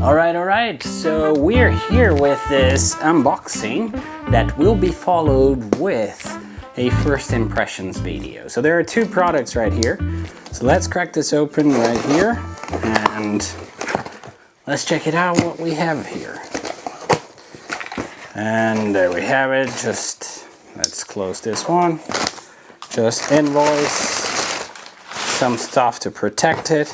Alright, so we're here with this unboxing that will be followed with a first impressions video. So there are two products right here. So let's crack this open right here and let's check it out what we have here. And there we have it. Just let's close this one. Just invoice, some stuff to protect it,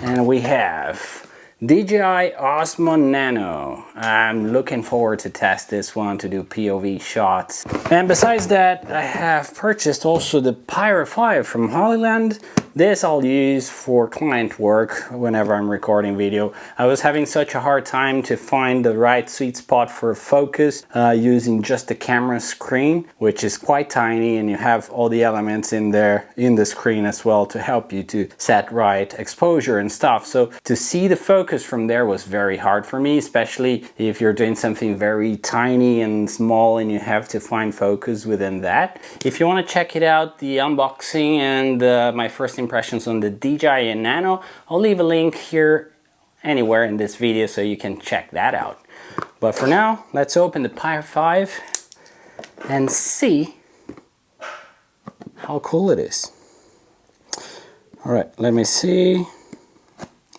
and we have DJI Osmo Nano. I'm looking forward to test this one, to do POV shots. And besides that, I have purchased also the Pyro 5 from Hollyland. This I'll use for client work whenever I'm recording video. I was having such a hard time to find the right sweet spot for focus using just the camera screen, which is quite tiny, and you have all the elements in there in the screen as well to help you to set right exposure and stuff. So to see the focus from there was very hard for me, especially if you're doing something very tiny and small and you have to find focus within that. If you want to check it out, the unboxing and my first impressions on the DJI Nano, I'll leave a link here anywhere in this video so you can check that out. But for now, let's open the Pyro 5 and see how cool it is. Alright, let me see.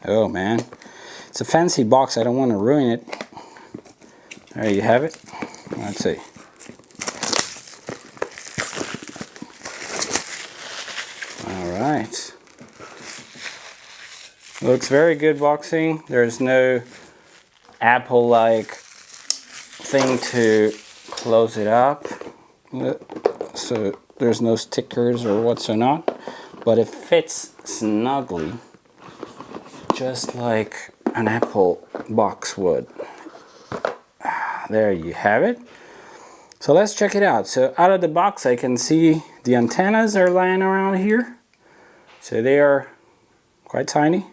Oh man, it's a fancy box, I don't want to ruin it. There you have it. Let's see. Alright. Looks very good boxing. There's no Apple-like thing to close it up. So there's no stickers or what's or not. But it fits snugly, just like an Apple box would. There you have it. So let's check it out. So out of the box I can see the antennas are lying around here. So they are quite tiny.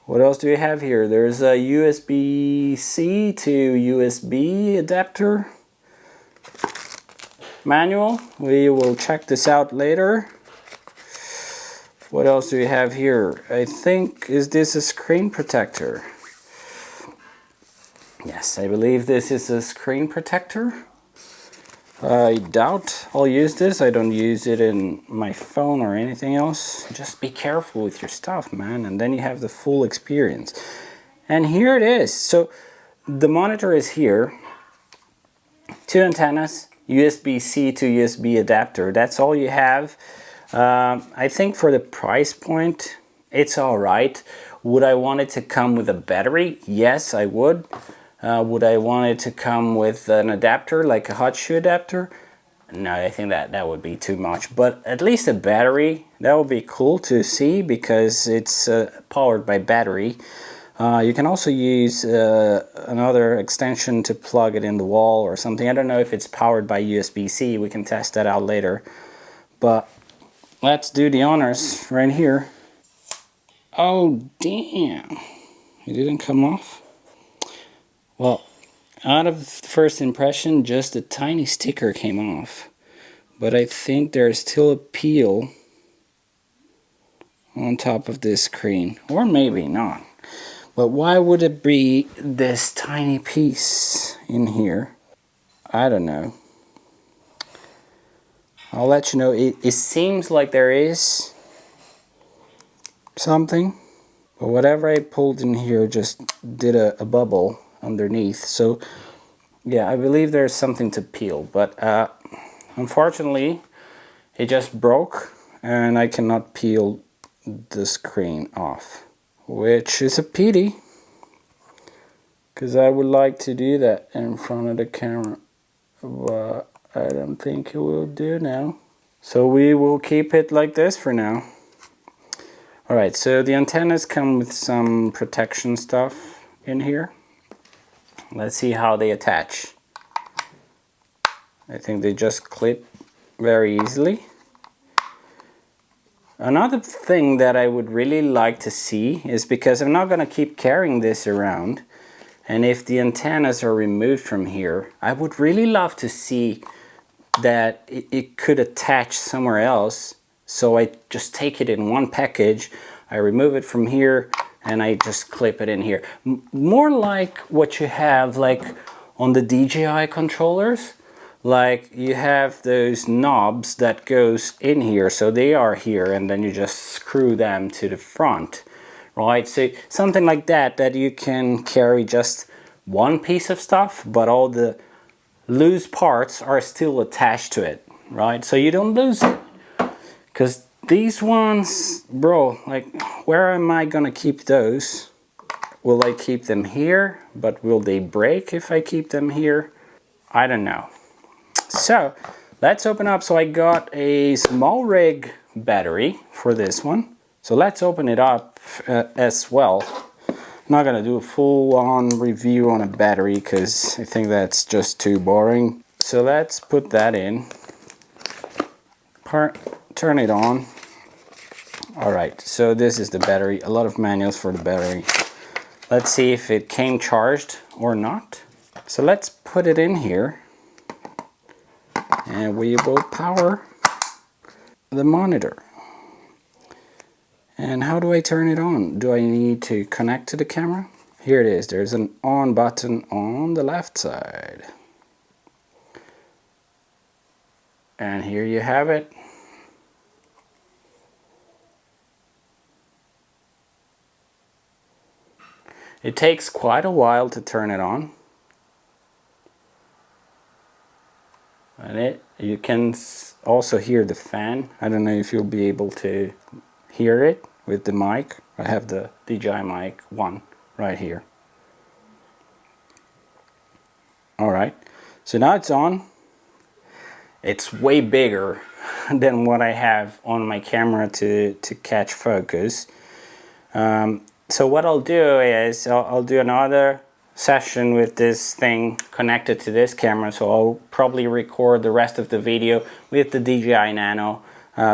What else do we have here? There's a USB-C to USB adapter manual. We will check this out later. What else do we have here? I think, is this a screen protector? Yes, I believe this is a screen protector. I doubt I'll use this. I don't use it in my phone or anything else. Just be careful with your stuff, man, and then you have the full experience. And here it is. So the monitor is here. Two antennas, USB-C to USB adapter. That's all you have. I think for the price point, it's all right. Would I want it to come with a battery? Yes, I would. Would I want it to come with an adapter, like a hot shoe adapter? No, I think that would be too much. But at least a battery, that would be cool to see because it's powered by battery. You can also use another extension to plug it in the wall or something. I don't know if it's powered by USB-C. We can test that out later. But let's do the honors right here. Oh, damn. It didn't come off? Well, out of first impression, just a tiny sticker came off. But I think there's still a peel on top of this screen. Or maybe not. But why would it be this tiny piece in here? I don't know. I'll let you know. It seems like there is something. But whatever I pulled in here just did a bubble underneath. So yeah, I believe there's something to peel. But unfortunately, it just broke. And I cannot peel the screen off. Which is a pity. Because I would like to do that in front of the camera. But I don't think it will do now. So we will keep it like this for now. Alright, so the antennas come with some protection stuff in here. Let's see how they attach. I think they just clip very easily. Another thing that I would really like to see is, because I'm not going to keep carrying this around, and if the antennas are removed from here, I would really love to see that it could attach somewhere else. So I just take it in one package, I remove it from here, and I just clip it in here. More like what you have like on the DJI controllers. Like you have those knobs that goes in here, so they are here, and then you just screw them to the front, right? So something like that, that you can carry just one piece of stuff, but all the loose parts are still attached to it, right? So you don't lose it. Because these ones, bro, like, where am I gonna keep those? Will I keep them here? But will they break if I keep them here? I don't know. So let's open up. So I got a small rig battery for this one. So let's open it up as well. I'm not gonna do a full-on review on a battery because I think that's just too boring. So let's put that in. Turn it on. All right, so this is the battery. A lot of manuals for the battery. Let's see if it came charged or not. So let's put it in here. And we will power the monitor. And how do I turn it on? Do I need to connect to the camera? Here it is. There's an on button on the left side. And here you have it. It takes quite a while to turn it on. And you can also hear the fan. I don't know if you'll be able to hear it with the mic. I have the DJI mic 1 right here. Alright, so now it's on. It's way bigger than what I have on my camera to catch focus. So what I'll do is I'll do another session with this thing connected to this camera, so I'll probably record the rest of the video with the DJI Nano,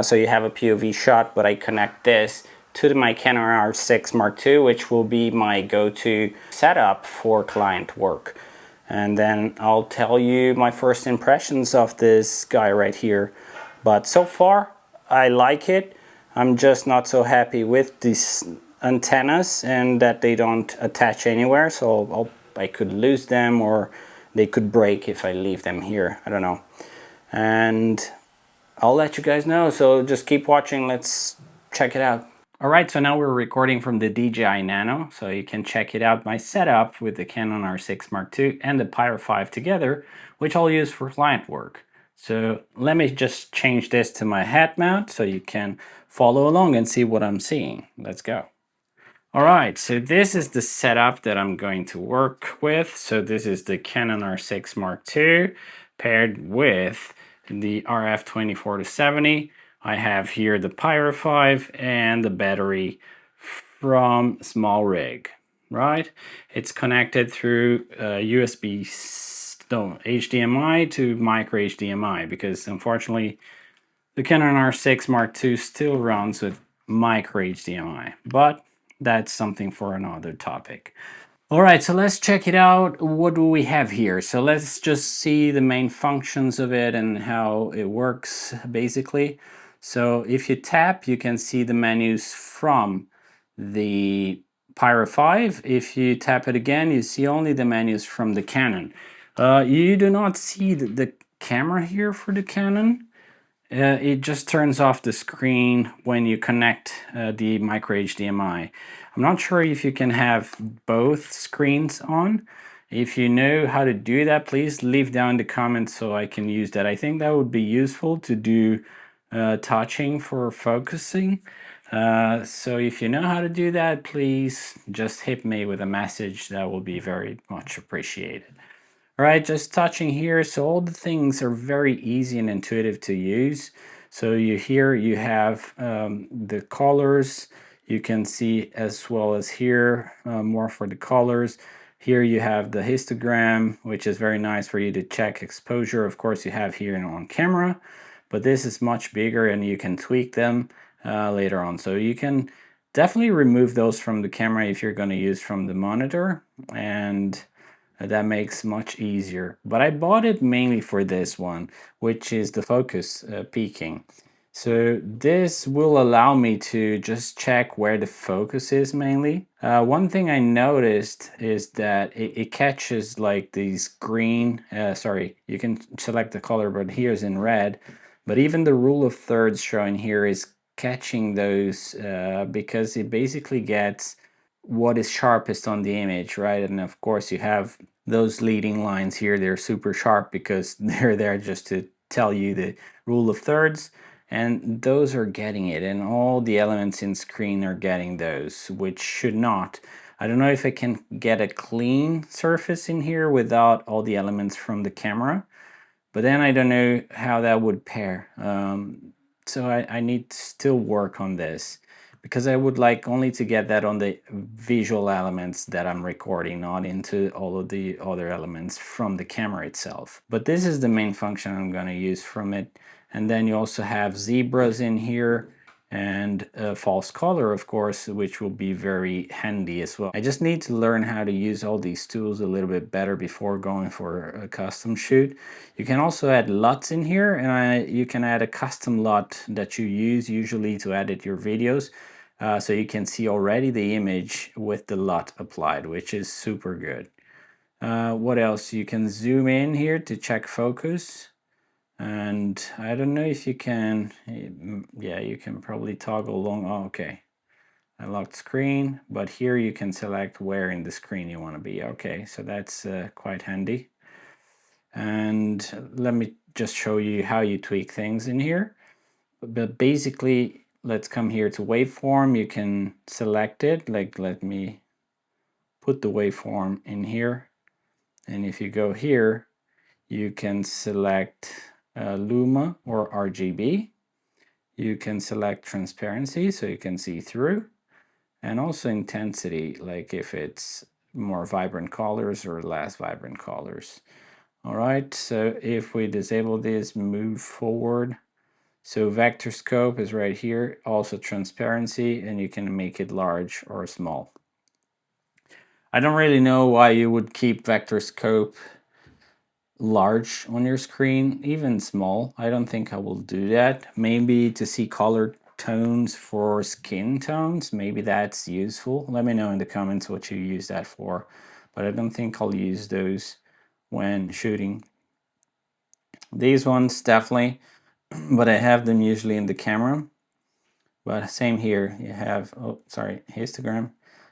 so you have a POV shot, but I connect this to my Canon R6 Mark II, which will be my go-to setup for client work. And then I'll tell you my first impressions of this guy right here. But so far I like it. I'm just not so happy with these antennas and that they don't attach anywhere, so I could lose them or they could break if I leave them here. I don't know. And I'll let you guys know, so just keep watching. Let's check it out. Alright, so now we're recording from the DJI Nano, so you can check it out, my setup with the Canon R6 Mark II and the Pyro 5 together, which I'll use for client work. So let me just change this to my head mount so you can follow along and see what I'm seeing. Let's go. Alright, so this is the setup that I'm going to work with. So this is the Canon R6 Mark II paired with the RF24-70. I have here the Pyro 5 and the battery from Small Rig, right? It's connected through HDMI to micro HDMI, because unfortunately the Canon R6 Mark II still runs with micro HDMI, but that's something for another topic. All right, so let's check it out. What do we have here? So let's just see the main functions of it and how it works, basically. So if you tap, you can see the menus from the Pyro 5. If you tap it again, you see only the menus from the Canon. You do not see the camera here for the Canon. It just turns off the screen when you connect the micro HDMI. I'm not sure if you can have both screens on. If you know how to do that, please leave down in the comments so I can use that. I think that would be useful to do touching for focusing. So if you know how to do that, please just hit me with a message. That will be very much appreciated. All right, just touching here. So all the things are very easy and intuitive to use. So here you have the colors. You can see as well as here, more for the colors. Here you have the histogram, which is very nice for you to check exposure. Of course, you have here on camera, but this is much bigger and you can tweak them later on. So you can definitely remove those from the camera if you're going to use from the monitor, and that makes much easier. But I bought it mainly for this one, which is the focus peaking. So this will allow me to just check where the focus is mainly. One thing I noticed is that it catches like these green, sorry, you can select the color, but here's in red. But even the rule of thirds showing here is catching those because it basically gets what is sharpest on the image, right? And of course you have those leading lines here, they're super sharp because they're there just to tell you the rule of thirds, and those are getting it, and all the elements in screen are getting those, which should not. I don't know if I can get a clean surface in here without all the elements from the camera, but then I don't know how that would pair. So I need to still work on this because I would like only to get that on the visual elements that I'm recording, not into all of the other elements from the camera itself. But this is the main function I'm going to use from it. And then you also have zebras in here and a false color, of course, which will be very handy as well. I just need to learn how to use all these tools a little bit better before going for a custom shoot. You can also add LUTs in here, and you can add a custom LUT that you use usually to edit your videos. So you can see already the image with the LUT applied, which is super good. What else? You can zoom in here to check focus. And I don't know if you can, yeah, you can probably toggle along. Oh, okay. I locked screen, but here you can select where in the screen you want to be. Okay, so that's quite handy. And let me just show you how you tweak things in here. But basically, let's come here to waveform. You can select it, like let me put the waveform in here. And if you go here, you can select Luma or RGB. You can select transparency so you can see through, and also intensity, like if it's more vibrant colors or less vibrant colors. All right, so if we disable this, move forward. So vector scope is right here, also transparency, and you can make it large or small. I don't really know why you would keep vector scope large on your screen, even small. I don't think I will do that. Maybe to see colored tones for skin tones, maybe that's useful. Let me know in the comments what you use that for, but I don't think I'll use those when shooting. These ones definitely, but I have them usually in the camera. But same here, you have, oh sorry, histogram.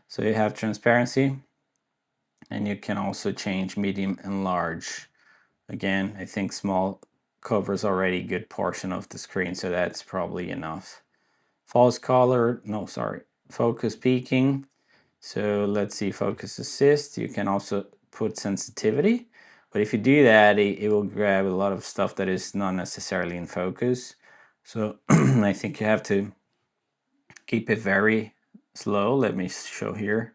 So you have transparency, and you can also change medium and large. Again, I think small covers already a good portion of the screen, so that's probably enough. False color, no, sorry, focus peaking. So let's see, focus assist. You can also put sensitivity, but if you do that, it will grab a lot of stuff that is not necessarily in focus. So I think you have to keep it very slow. Let me show here.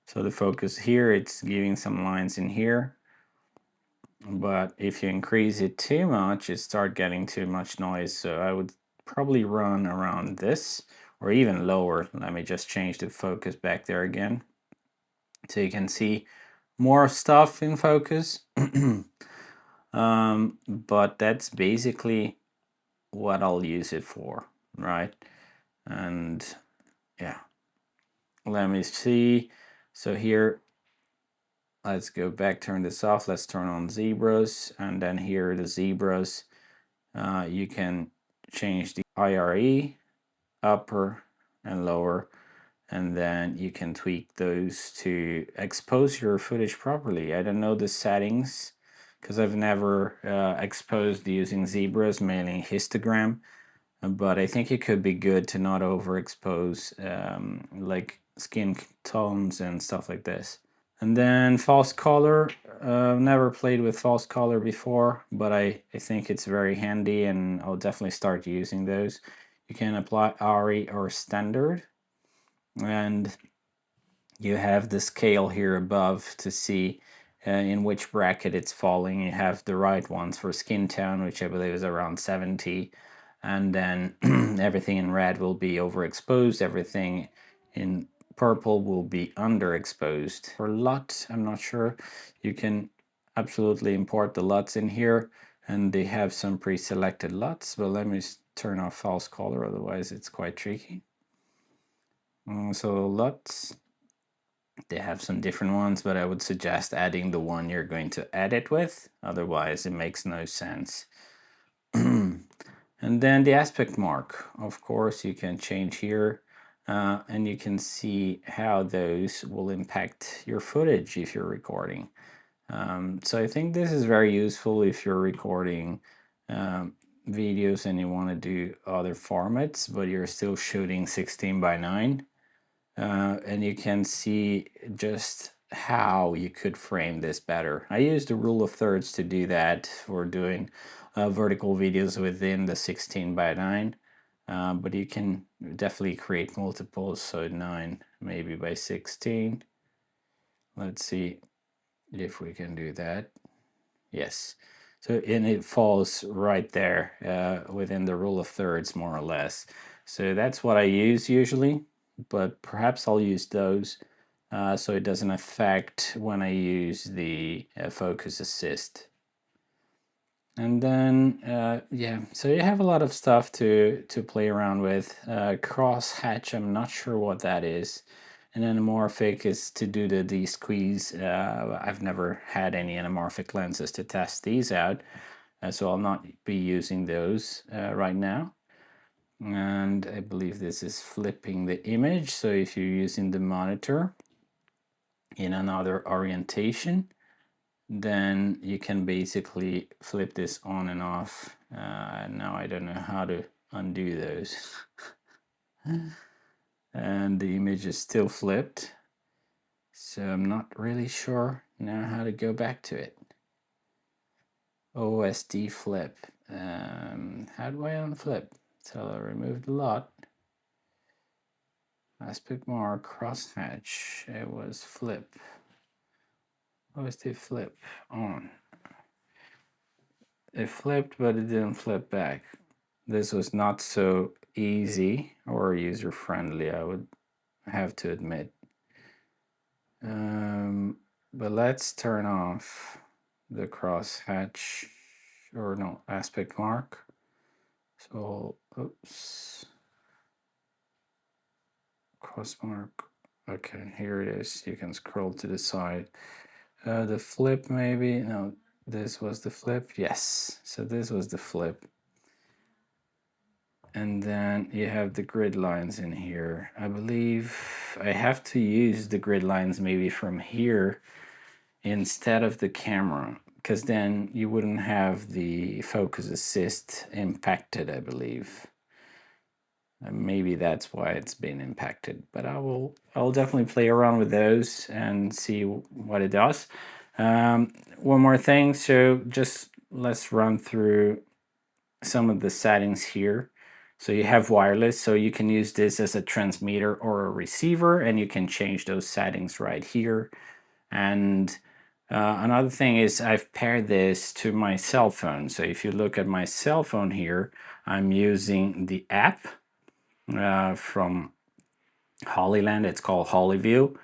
So the focus here, it's giving some lines in here. But if you increase it too much, it start getting too much noise. So I would probably run around this or even lower. Let me just change the focus back there again, so you can see more stuff in focus. But that's basically what I'll use it for, right? And yeah, let me see. So here, let's go back, turn this off. Let's turn on zebras, and then here the zebras. You can change the IRE, upper and lower, and then you can tweak those to expose your footage properly. I don't know the settings because I've never exposed using zebras, mainly histogram, but I think it could be good to not overexpose like skin tones and stuff like this. And then false color, never played with false color before, but I think it's very handy, and I'll definitely start using those. You can apply ARI or standard, and you have the scale here above to see in which bracket it's falling. You have the right ones for skin tone, which I believe is around 70, and then everything in red will be overexposed, everything in purple will be underexposed. For LUT, I'm not sure. You can absolutely import the LUTs in here, and they have some pre-selected LUTs, but let me turn off false color, otherwise it's quite tricky. So LUTs, they have some different ones, but I would suggest adding the one you're going to edit with, otherwise it makes no sense. And then the aspect mark, of course, you can change here, and you can see how those will impact your footage if you're recording. So I think this is very useful if you're recording videos and you want to do other formats, but you're still shooting 16:9. And you can see just how you could frame this better. I use the rule of thirds to do that for doing vertical videos within the 16:9, but you can definitely create multiples, so 9 maybe by 16. Let's see if we can do that. Yes. So, and it falls right there within the rule of thirds, more or less. So that's what I use usually, but perhaps I'll use those so it doesn't affect when I use the focus assist. And then, yeah, so you have a lot of stuff to play around with. Cross hatch, I'm not sure what that is. And anamorphic is to do the de-squeeze. I've never had any anamorphic lenses to test these out, so I'll not be using those right now. And I believe this is flipping the image, so if you're using the monitor in another orientation, then you can basically flip this on and off. Now I don't know how to undo those. And the image is still flipped, so I'm not really sure now how to go back to it. OSD flip. How do I unflip? So I removed the lot. Aspect mark, crosshatch. It was flip. OSD flip on. It flipped, but it didn't flip back. This was not so easy or user friendly, I would have to admit. But let's turn off the crosshatch, or no, aspect mark. So, oops, cross mark. Okay, here it is. You can scroll to the side. The flip, maybe. No, this was the flip. Yes, so this was the flip. And then you have the grid lines in here. I believe I have to use the grid lines maybe from here instead of the camera, because then you wouldn't have the focus assist impacted, I believe. And maybe that's why it's been impacted, but I'll definitely play around with those and see what it does. One more thing, so just let's run through some of the settings here. So you have wireless, so you can use this as a transmitter or a receiver, and you can change those settings right here. And another thing is I've paired this to my cell phone. So if you look at my cell phone here, I'm using the app from Hollyland. It's called Hollyview,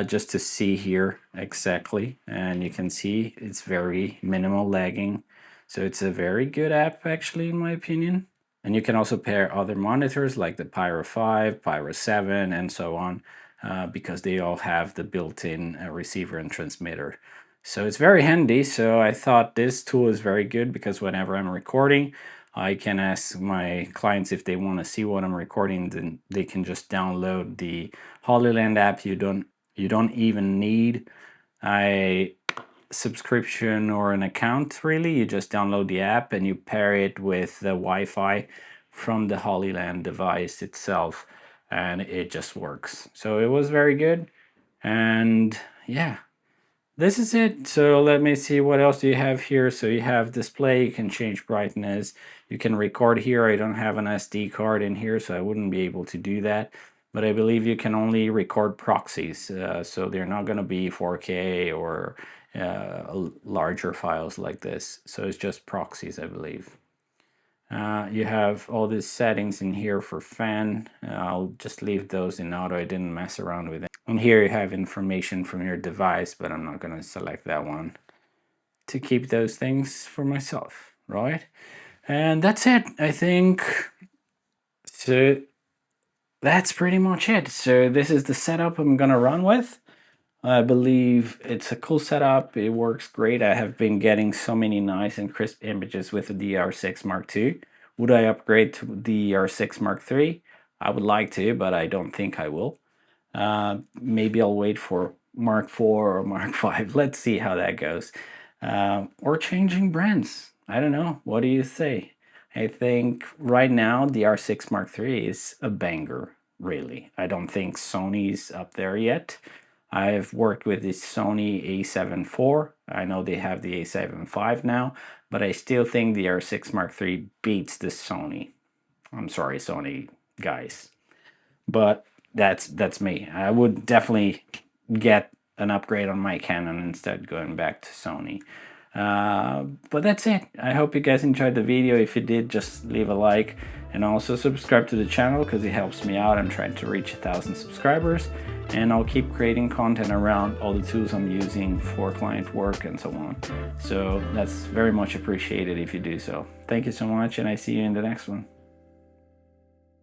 just to see here exactly. And you can see it's very minimal lagging. So it's a very good app, actually, in my opinion. And you can also pair other monitors like the Pyro 5, Pyro 7, and so on, because they all have the built-in receiver and transmitter. So it's very handy. So I thought this tool is very good because whenever I'm recording, I can ask my clients if they want to see what I'm recording, then they can just download the Hollyland app. You don't even need a subscription or an account, really. You just download the app and you pair it with the Wi-Fi from the Hollyland device itself, and it just works. So it was very good. And yeah, this is it. So let me see, what else do you have here? So you have display, you can change brightness, you can record here. I don't have an SD card in here, so I wouldn't be able to do that. But I believe you can only record proxies, so they're not going to be 4K or larger files like this. So it's just proxies, I believe. You have all these settings in here for fan. I'll just leave those in auto. I didn't mess around with it. And here you have information from your device, but I'm not going to select that one to keep those things for myself, right? And that's it, I think. So that's pretty much it. So this is the setup I'm gonna run with. I believe it's a cool setup. It works great. I have been getting so many nice and crisp images with the DR6 Mark II. Would I upgrade to the DR6 Mark III? I would like to, but I don't think I will. Maybe I'll wait for Mark IV or Mark V. Let's see how that goes. Or changing brands. I don't know. What do you say? I think right now the R6 Mark III is a banger, really. I don't think Sony's up there yet. I've worked with the Sony a7 IV. I know they have the a7 V now, but I still think the R6 Mark III beats the Sony. I'm sorry, Sony guys. But that's me. I would definitely get an upgrade on my Canon instead going back to Sony. But that's it. I hope you guys enjoyed the video. If you did, just leave a like and also subscribe to the channel because it helps me out. I'm trying to reach 1,000 subscribers, and I'll keep creating content around all the tools I'm using for client work and so on. So that's very much appreciated if you do so. Thank you so much, and I see you in the next one.